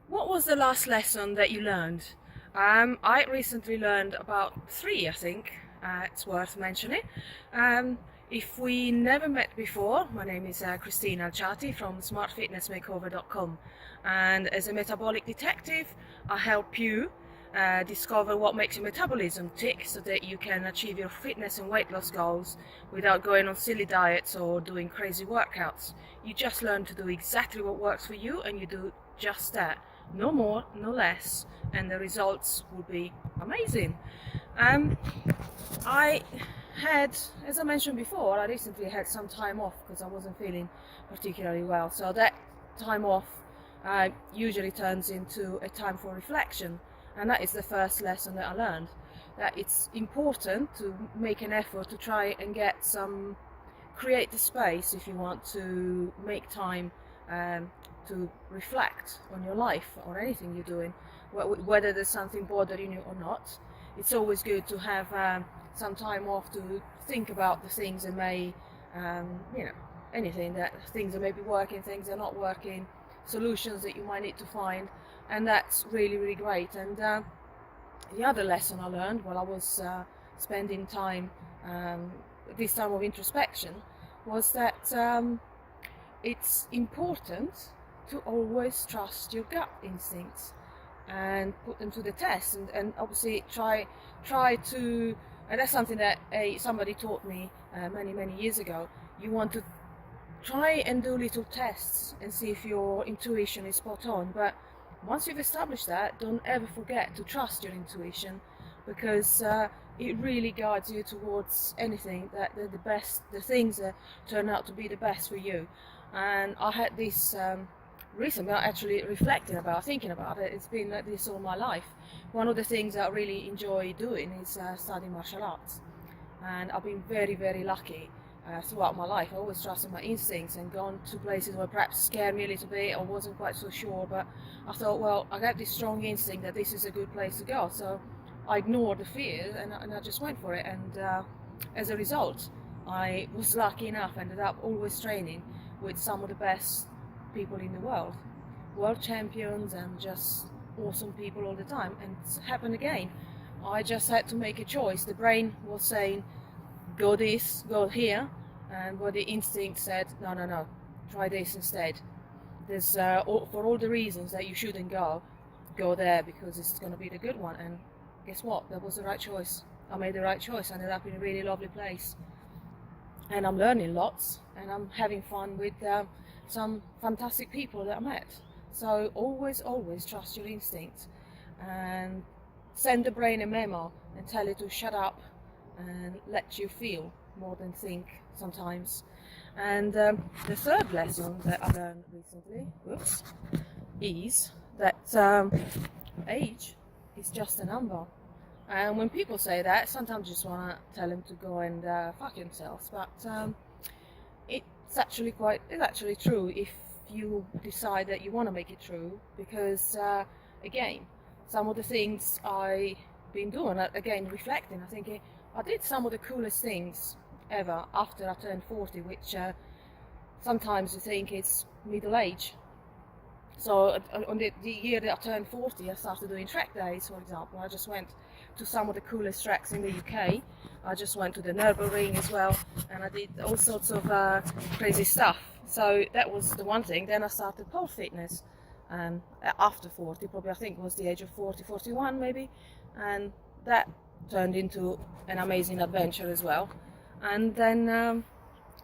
What was the last lesson that you learned? I recently learned about three, I think. It's worth mentioning. If we never met before, my name is Christina Alciati from smartfitnessmakeover.com, and as a metabolic detective, I help you discover what makes your metabolism tick so that you can achieve your fitness and weight loss goals without going on silly diets or doing crazy workouts. You just learn to do exactly what works for you, and you do just that. No more, no less, and the results will be amazing. I had, as I mentioned before, I recently had some time off because I wasn't feeling particularly well. So that time off usually turns into a time for reflection, and that is the first lesson that I learned. That it's important to make an effort to try and create the space if you want to make time to reflect on your life or anything you're doing, whether there's something bothering you or not. It's always good to have some time off to think about the things that may, anything that things that may be working, things that are not working, solutions that you might need to find, and that's really, really great. And the other lesson I learned while I was spending time, this time of introspection, was that it's important to always trust your gut instincts and put them to the test, and obviously try to, and that's something that somebody taught me many years ago. You want to try and do little tests and see if your intuition is spot on, but once you've established that, don't ever forget to trust your intuition, because it really guides you towards anything that the things that turn out to be the best for you. And I had this recently, actually thinking about it. It's been like this all my life. One of the things that I really enjoy doing is studying martial arts, and I've been very lucky throughout my life. I always trusted my instincts and gone to places where perhaps scared me a little bit or wasn't quite so sure, but I thought, well, I got this strong instinct that this is a good place to go, so I ignored the fear and I just went for it. And as a result, I was lucky enough, ended up always training with some of the best people in the world champions and just awesome people all the time. And it happened again. I just had to make a choice. The brain was saying, go this, go here, and where the instinct said, no, try this instead. There's for all the reasons that you shouldn't go there because it's going to be the good one. And guess what? That was the right choice. I made the right choice. I ended up in a really lovely place, and I'm learning lots, and I'm having fun with some fantastic people that I met. So always trust your instinct, and send the brain a memo and tell it to shut up and let you feel more than think sometimes. And the third lesson that I learned recently is that age is just a number. And when people say that, sometimes you just want to tell them to go and fuck themselves. But it's actually true if you decide that you want to make it true. Because again, some of the things I've been doing, again reflecting, I think I did some of the coolest things ever after I turned 40, which sometimes you think it's middle age. So on the year that I turned 40, I started doing track days, for example. I just went to some of the coolest tracks in the UK. I just went to the Nürburgring as well, and I did all sorts of crazy stuff. So that was the one thing. Then I started pole fitness after 40, probably I think it was the age of 40, 41 maybe, and that turned into an amazing adventure as well. And then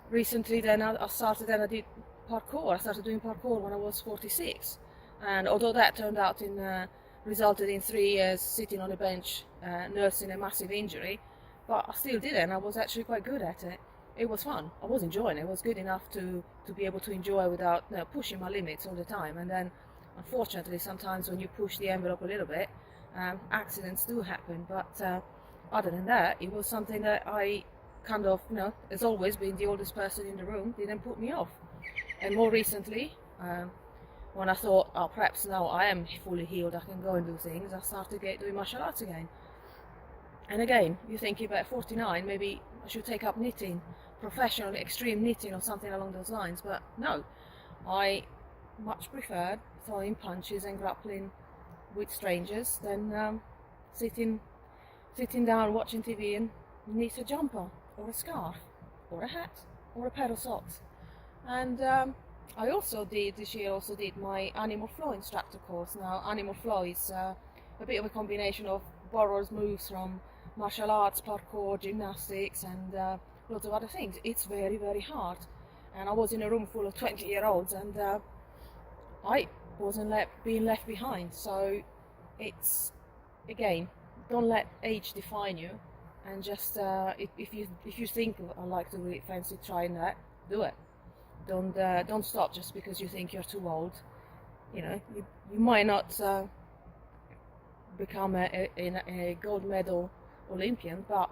recently then I did parkour. I started doing parkour when I was 46, and although that resulted in 3 years sitting on a bench nursing a massive injury, but I still did it, and I was actually quite good at it. It was fun. I was enjoying it. It was good enough to be able to enjoy without pushing my limits all the time. And then unfortunately sometimes when you push the envelope a little bit, accidents do happen, but other than that, it was something that I kind of, has always been the oldest person in the room, didn't put me off. And more recently, when I thought, oh, perhaps now I am fully healed, I can go and do things, I started doing martial arts again. And again, you think about 49, maybe I should take up knitting, professional extreme knitting or something along those lines, but no. I much preferred throwing punches and grappling with strangers than sitting down watching TV and needs a jumper or a scarf or a hat or a pair of socks. And I also did this year my animal flow instructor course. Now animal flow is a bit of a combination of borrowed moves from martial arts, parkour, gymnastics, and lots of other things. It's very, very hard, and I was in a room full of 20-year-olds, and I wasn't being left behind. So it's, again, don't let age define you, and just if you think I like to really fancy trying that, do it. Don't stop just because you think you're too old. You know, you might not become a gold medal Olympian, but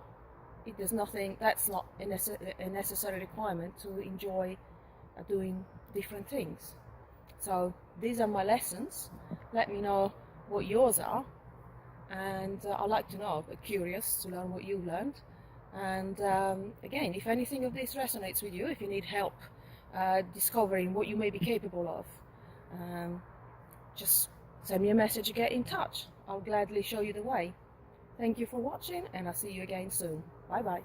there's nothing. That's not a necessary requirement to enjoy doing different things. So these are my lessons. Let me know what yours are, and I'd like to know. I'm curious to learn what you learned. And again, if anything of this resonates with you, if you need help discovering what you may be capable of, just send me a message or get in touch. I'll gladly show you the way. Thank you for watching, and I'll see you again soon. Bye bye.